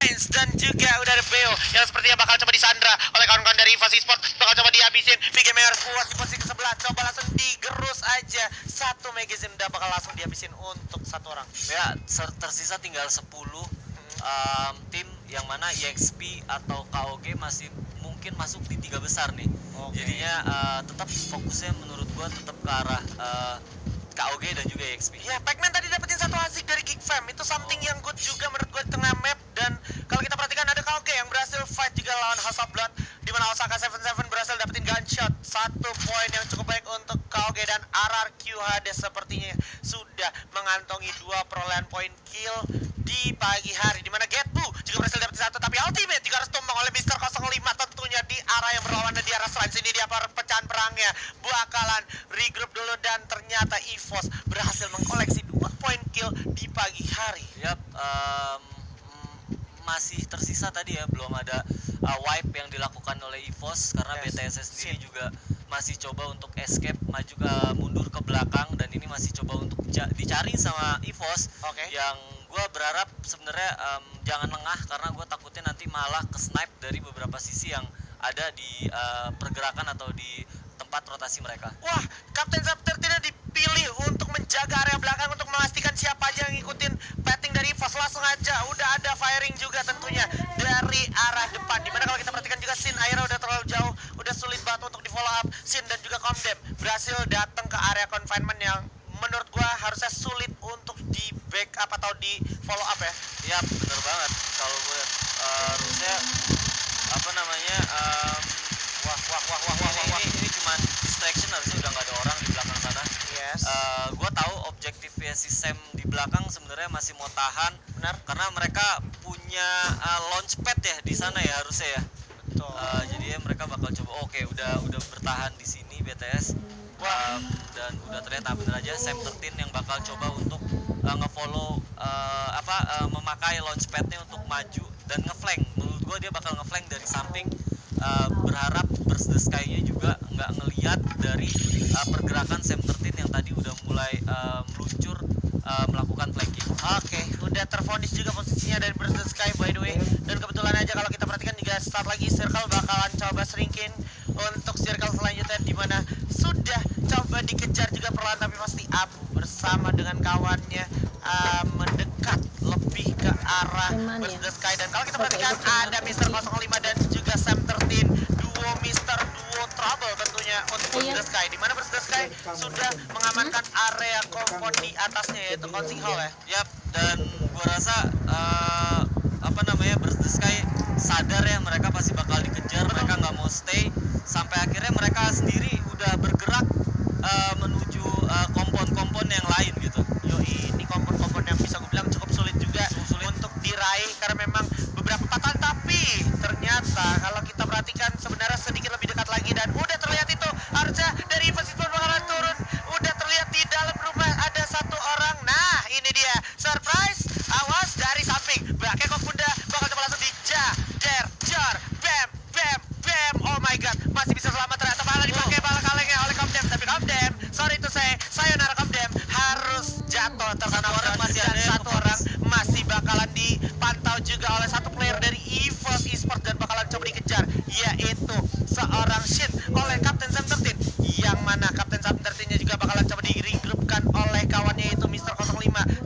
Dan juga udah ada Beo yang sepertinya bakal coba disandra oleh kawan-kawan dari EVOS Esports, bakal coba dihabisin. Big Gamers puas di posisi sebelah, coba langsung digerus aja. Satu magazine udah bakal langsung dihabisin untuk satu orang. Ya, tersisa tinggal 10 tim yang mana EXP atau KOG masih mungkin masuk di 3 besar nih. Jadinya tetap fokusnya menurut gua tetap ke arah KOG dan juga EXP. Ya, Pac-Man tadi dapetin satu asik dari Geek Fam. Itu something yang good juga menurut gue di tengah map. Dan kalau kita perhatikan ada KOG yang berhasil fight juga lawan House of Blood, di mana Osaka 77 berhasil dapetin gunshot. Satu poin yang cukup baik untuk KOG, dan RRQ Hades sepertinya sudah mengantongi 2 perolehan poin kill di pagi hari, di mana Get Blue juga berhasil dapetin satu, tapi ultimate juga harus tumbang oleh Mister 05 tentunya di arah yang berlawanan di arah selain sini. Dia pecahan perangnya bakalan regroup dulu, dan ternyata EVOS berhasil mengkoleksi 2 poin kill di pagi hari. Yap, masih tersisa tadi ya, belum ada wipe yang dilakukan oleh EVOS karena BTS sendiri juga masih coba untuk escape, maju mundur ke belakang, dan ini masih coba untuk dicari sama EVOS. Yang gue berharap sebenarnya jangan lengah, karena gue takutnya nanti malah ke snipe dari beberapa sisi yang ada di pergerakan atau di tempat rotasi mereka. Wah, Kapten Zapter tidak dipilih untuk menjaga area belakang untuk memastikan siapa aja yang ngikutin petting dari EVOS. Langsung aja udah ada firing juga tentunya dari arah depan, dimana kalau kita perhatikan juga Sin akhirnya udah terlalu jauh, udah sulit banget untuk di follow up. Sin dan juga Comdem berhasil datang ke area confinement yang menurut gua harusnya sulit untuk di backup atau di follow up ya. Iya, bener banget. Kalau gue harusnya apa namanya ini cuman distraction, harusnya udah nggak ada orang di belakang sana. Gue tahu objektifnya si Sam di belakang sebenarnya masih mau tahan, benar, karena mereka punya launchpad ya di sana ya harusnya ya. Jadi mereka bakal coba udah bertahan di sini BTS. Dan udah ternyata bener aja Sam 13 yang bakal coba untuk ngefollow memakai launchpadnya untuk maju dan ngeflank. Menurut gue dia bakal ngeflank dari samping, berharap Burst the Sky-nya juga nggak ngelihat dari pergerakan Sam 13 yang tadi udah mulai meluncur melakukan flanking. Udah terfonis juga posisinya dari Burst the Sky by the way. Dan kebetulan aja kalau kita perhatikan juga start lagi circle bakalan coba shrinkin untuk circle selanjutnya, dimana sudah coba dikejar juga perlahan tapi pasti Abu bersama dengan kawannya mendekat lebih ke arah Burst the Sky. Dan kalau kita perhatikan ada Mister 05 dan juga Sam 13, duo Trouble tentunya untuk Burst the Sky, dimana Burst the Sky sudah mengamankan area kompon di atasnya yaitu Consing Hall ya. Yap, dan gua rasa Burst the Sky sadar ya mereka pasti bakal dikejar. Mereka nggak mau stay sampai akhirnya mereka sendiri udah bergerak menuju kompon-kompon yang lain gitu. Ini kompon-kompon yang bisa gue bilang cukup sulit juga untuk diraih karena memang beberapa patahan, tapi ternyata kalau kita perhatikan sebenarnya sedikit lebih dekat lagi, dan udah terlihat itu harusnya dari EVOS Esports bakalan turun. Udah terlihat di dalam rumah ada satu orang. Nah, ini dia surprise, awas dari samping Bake Kokunda bakal coba langsung jar bam. Oh my god, masih bisa selamat, ternyata malah dipakai bala kalengnya oleh Comdem, tapi Comdem, sorry to say, sayonara Comdem, harus jatuh terkena orang masih ada, dan satu orang masih bakalan dipantau juga oleh satu player dari EVOS Esports dan bakalan coba dikejar, yaitu seorang Shin oleh Kapten Sam 13, yang mana Kapten Sam 13 nya juga bakalan coba di-regroupkan oleh kawannya yaitu Mister 05.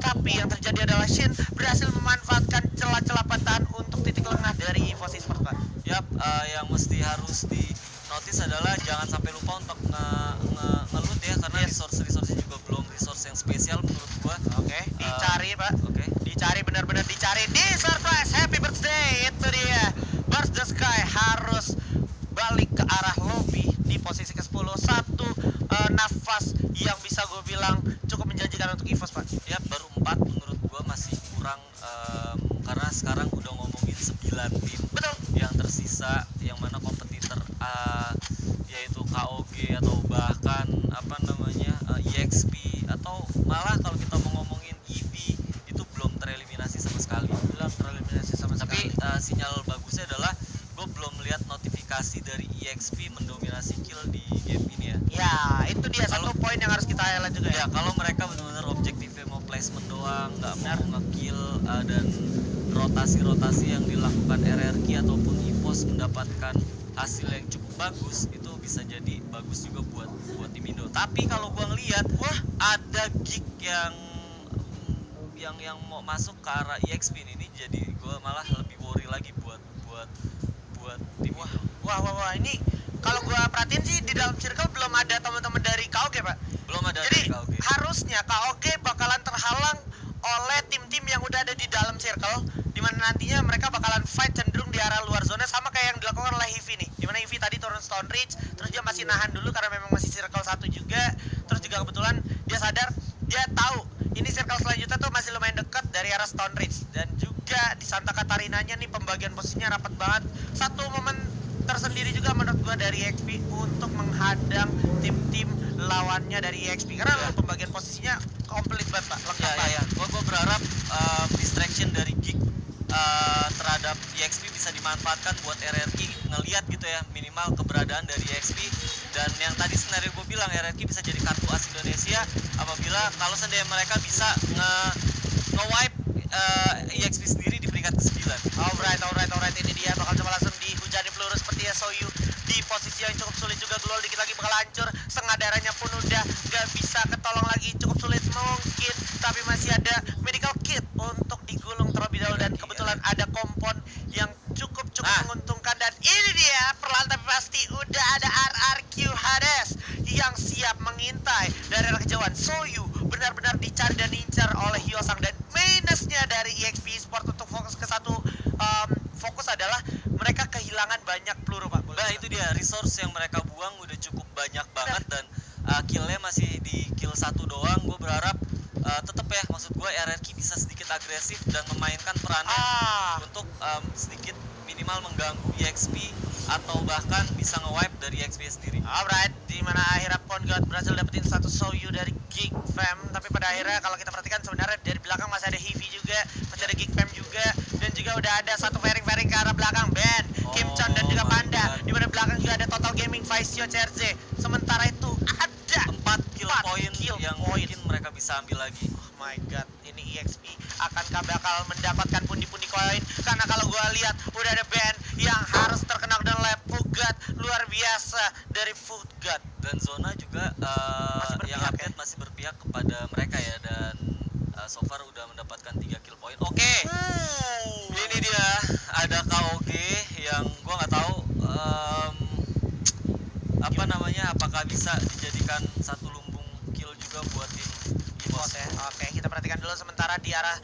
Tapi yang terjadi adalah Shin berhasil memanfaatkan celah-celah patahan untuk titik lengah dari EVOS Esports, Pak. Yap, yang mesti harus di notice adalah jangan sampai lupa untuk ngeloot ya, karena resource-nya juga belum resource yang spesial menurut gua. Dicari Pak. Dicari, benar-benar dicari. Di surprise, happy birthday, itu dia. Burst the Sky harus balik ke arah lobby di posisi ke-10. Satu nafas yang bisa gue bilang cukup menjanjikan untuk EVOS, Pak. Ya, baru 4 menurut gua masih kurang, karena sekarang udah ngomongin 9 tim. Betul. Yang tersisa yang mana kompetitor yaitu KOG atau bahkan EXP, atau malah kalau kita mau ngomongin EV itu belum tereliminasi sama sekali. Tapi sinyal bagusnya adalah gue belum melihat notifikasi dari EXP mendominasi kill di game ini ya. Ya, itu dia satu poin yang harus kita highlight juga ya. Kalau mereka benar-benar objektifnya mau placement doang, nggak mau nge-kill dan rotasi-rotasi yang dilakukan RRQ ataupun EVOS mendapatkan hasil yang cukup bagus, itu bisa jadi bagus juga buat tim Indo. Tapi kalau gua ngelihat, wah ada gig yang mau masuk ke arah EXP ini, jadi gua malah lebih worry lagi buat tim Indo. Wah, ini kalau gua perhatiin sih di dalam circle belum ada teman-teman dari KOG, Pak. Belum ada Jadi dari KOG. harusnya KOG bakalan terhalang oleh tim-tim yang udah ada di dalam circle, dimana nantinya mereka bakalan fight cenderung di arah luar zona, sama kayak yang dilakukan oleh Hivi nih, dimana Hivi tadi turun Stone Ridge, terus dia masih nahan dulu karena memang masih circle 1 juga, terus juga kebetulan dia sadar, dia tahu ini circle selanjutnya tuh masih lumayan dekat dari arah Stone Ridge, dan juga di Santa Catarinanya nih pembagian posisinya rapat banget. Satu momen tersendiri juga menurut gua dari EXP untuk menghadang tim-tim lawannya dari EXP, karena pembagian posisinya komplit banget, Pak, lengkap banget. Ya. Gua berharap distraction dari gig terhadap EXP bisa dimanfaatkan buat RRQ ngelihat gitu ya, minimal keberadaan dari EXP. Dan yang tadi sebenarnya gue bilang, RRQ bisa jadi kartu as Indonesia apabila kalau seandainya mereka bisa nge-wipe EXP sendiri di peringkat ke-9. Alright, ini dia bakal coba langsung dihujani peluru seperti SOU di posisi yang cukup sulit juga. Glol dikit lagi bakal hancur, setengah darahnya pun udah gak bisa ketolong lagi, cukup sulit mungkin, tapi masih ada medical kit untuk digulung terlebih dahulu, dan kebetulan ada kompon yang cukup menguntungkan. Dan ini dia, perlahan tapi pasti udah ada RRQ Hades yang siap mengintai dari arah kejauhan. Soyu benar-benar dicari dan diincar oleh Hyosang, dan minusnya dari EXP Sport untuk fokus ke satu fokus adalah mereka kehilangan banyak peluru, Pak. Nah itu dia, resource yang mereka buang udah cukup banyak banget, dan killnya masih di kill 1 doang. Gue berharap tetap ya, maksud gue RRQ bisa sedikit agresif dan memainkan perannya untuk sedikit minimal mengganggu EXP atau bahkan bisa nge-wipe dari EXP sendiri. Alright, di mana akhirnya Pongod berhasil dapetin satu Soyu dari Geek Fam, tapi pada akhirnya kalau kita perhatikan sebenarnya dari belakang masih ada Hivi juga, masih ada Geek Fam juga, dan juga udah ada satu fairing ke arah belakang Ben, Kim Chan dan juga Panda, di mana belakang juga ada Total Gaming Vicio CRZ. Sementara itu ada 4 kill point yang mungkin mereka bisa ambil lagi. Oh my god, ini EXP akankah bakal mendapatkan pundi-pundi koin? Karena kalau gua lihat udah ada band yang harus terkena dengan lab Foodgod luar biasa dari Foodgod. Dan zona juga yang update masih berpihak kepada mereka ya, dan so far udah mendapatkan 3 kill point. Oke. Ini dia, ada KOG yang gua nggak tahu apa namanya, apakah bisa dijadikan satu lumbung kill juga buat tim EVOS ya. Oke, kita perhatikan dulu sementara di arah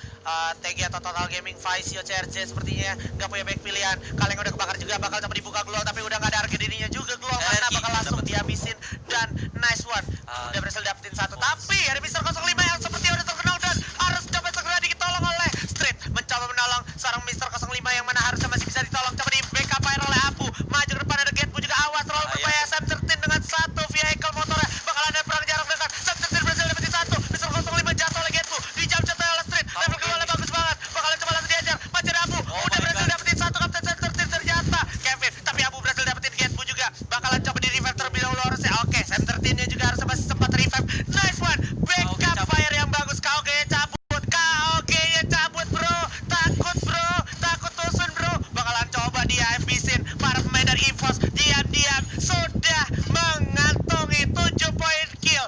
TG atau Total Gaming Vicio CRJ sepertinya nggak punya back pilihan. Kaleng udah kebakar juga, bakal coba dibuka Glol, tapi udah nggak ada harga dirinya juga Glol, karena bakal langsung dihabisin. Dan nice one, udah berhasil dapetin satu. Tapi ada Mr. 05 yang sepertinya udah terkenal dan harus coba segera ditolong oleh Street. Mencoba menolong seorang Mr. 05 yang mana harusnya masih bisa ditolong. Coba di backup oleh Apu, maju ke depan, ada Getbu juga, awas terlalu berbahaya. Sam 13 dengan satu vehicle motornya, bakal ada perang jarak dekat. Sam 13 berhasil dapetin satu, Mr. 05 jatuh oleh Getbu, dijam jatuh oleh Street. Level kedua bagus banget, bakalan coba langsung diajar. Masih ada Abu, udah berhasil dapetin satu, Kapten Sam 13 ternyata Kevin, tapi Abu berhasil dapetin Getbu juga, bakalan coba di revive terlebih dahulu harusnya. Oke, Sam 13 nya juga harusnya masih sempat revive. Nice one, backup fire yang bagus. KOG nya cabut, KOG nya cabut bro, takut tusun bro, bakalan coba dia habisin para pemain dari EVOS. Diam-diam sudah mengantongi 7 poin kill.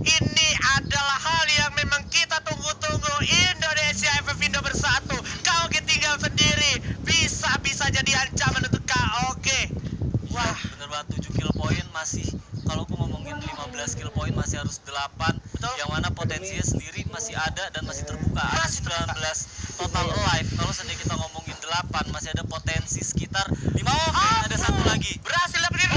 Ini adalah hal yang memang kita tunggu-tunggu. Indonesia FF Indo bersatu, KOG tinggal sendiri, bisa jadi ancaman untuk KOG. Wah, bener banget, 7 kill point masih, kalau gue ngomongin 15 kill point masih harus 8. Betul. Yang mana potensinya sendiri masih ada dan masih terbuka. Ada 19 total alive. Kalau seandainya kita ngomongin 8, masih ada potensi sekitar 5. Ada satu lagi. Berhasil dapetin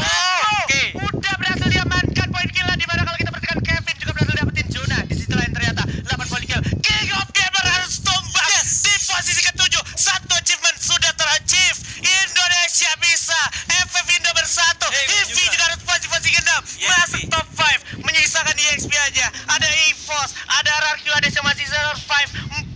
Oke. Udah berhasil diamankan poin kill, di mana kalau kita perhatikan Kevin juga berhasil dapetin Juna. Di sisi lain ternyata 8 poin kill. King of Gamer harus tumbang di posisi ke-7. Satu achievement sudah terachieve. Indonesia bisa, FF Indo bersatu. Hivi juga harus posisi ke-6. Masuk top 5. Menyisakan EXP aja. Ada EVOS, ada RRQ, ada yang masih survive.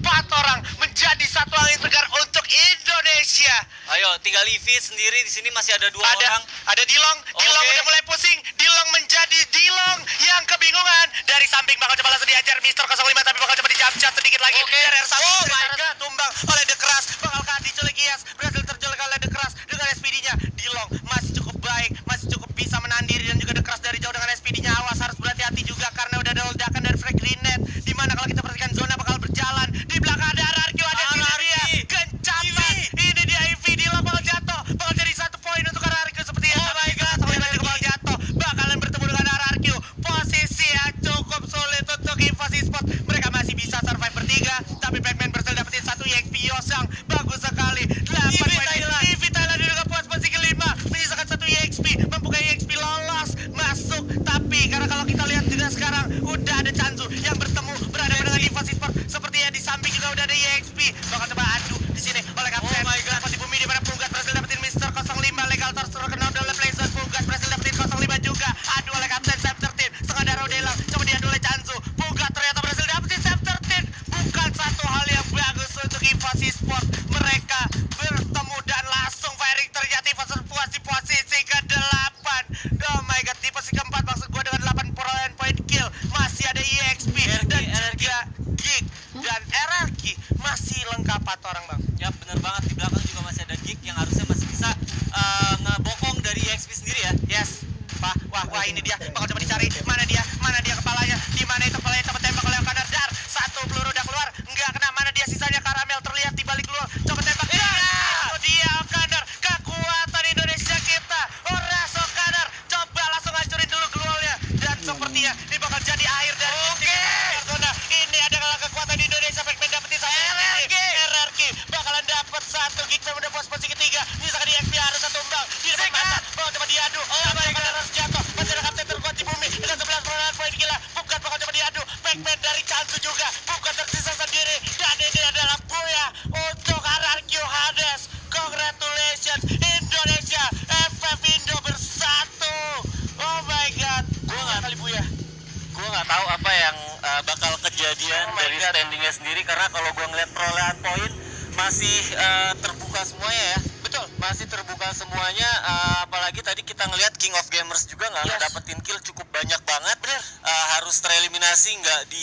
4 orang menjadi satu angin segar untuk Indonesia. Ayo, tinggal Livi sendiri di sini masih ada 2 orang. Ada Dilong, Dilong Oke. udah mulai pusing. Dilong menjadi Dilong yang kebingungan. Dari samping bakal coba langsung diajar Mister 05 tapi bakal coba dijam-jam sedikit lagi. Dari R1. Oh my god, tumbang oleh The Crush. Bakalkah diculik Gias? Berhasil terculik oleh The Crush dengan SPD-nya. Dilong masih cukup baik, masih cukup bisa menahan diri dan juga The Crush dari jauh dengan SPD-nya. Awas, harus berhati-hati juga karena udah ada ledakan dari frag grenade. Dimana kalau kita perhatikan zona bakal berjalan. Di belakang ada RRQ, ada dia. Kencatan. Ini dia IV Dilong bakal jatuh. Bakal jadi 1 poin untuk RRQ seperti yang oh my god, bakal jatuh. Bakalan bertemu dengan RRQ. Posisi yang cukup sulit untuk invasi spot. Mereka masih bisa survive bertiga, tapi Pac-Man berhasil dapetin 1 EXP Yosang. Bagus sekali. 8 poin. EV Thailand juga puas posisi kelima. Menyisakan 1 EXP, membuka EXP lolos masuk. Tapi karena kalau kita lihat juga sekarang udah ada Chanzu yang bertemu berada dengan invasi spot. Sepertinya di samping juga udah ada EXP. Bakal coba adu di sini oleh Kapten. Oh my god. Di bumi di mana Punggat berhasil dapetin Mister 05. Legal Tors terkenal oleh Blazer. Punggat berhasil dapetin 05 juga. Adu oleh Kapten Sam 13. Setengah darah Delang. Coba diadu oleh Chanzu. Punggat ternyata berhasil dapetin Sam 13. Bukan satu hal yang bagus untuk invasi sport. Mereka bertemu dan langsung firing. Ternyata invasi puas di posisi ke-8. Oh my god, di posisi ke-4 maksud gue dengan 8 point kill. Masih ada EXP dan juga Geek dan RRQ masih lengkap 4 orang bang. Ya bener banget, di belakang juga masih ada Geek yang harusnya masih bisa ngebokong dari EXP sendiri ya. Yes. Wah ini dia. Bakal coba dicari. Mana dia kepalanya? Di mana itu kepalanya? Coba tembak oleh Okaner. Dar. 1 peluru udah keluar. Enggak kena. Mana dia sisanya? Karamel terlihat di balik luar. Coba tembak. Itu dia Okaner. Kekuatan Indonesia kita. Horas Okaner. Coba langsung hancurin dulu gluolnya. Dan sepertinya ini bakal jadi akhir dari zona. Ini adalah kekuatan Indonesia. Pac-Man dapetin RRQ. Bakalan dapat 1 Geek. Udah puas posisi ketiga. Misalkan di XP harus 1 tumbang. Di depan mata. Bakal coba diadu. Oh my god. Harus jatuh. Masih ada Kapten terkuat di bumi. Dengan 11 perolehan poin gila. Bukan bakal coba diadu. Pac-Man dari Chanzu juga. Bukan tersisa sendiri. Dan ini adalah Buya untuk RRQ Hades. Congratulations Indonesia. FF Indo bersatu. Oh my god. Gue nggak kali Buya. gue nggak tahu apa yang bakal kejadian Oh my dari God. standingnya sendiri karena kalau gue ngeliat perolehan poin masih terbuka semuanya ya. Betul. Masih terbuka semuanya, apalagi tadi kita ngelihat King of Gamers juga nggak Yes. dapetin kill cukup banyak banget. Harus tereliminasi, nggak di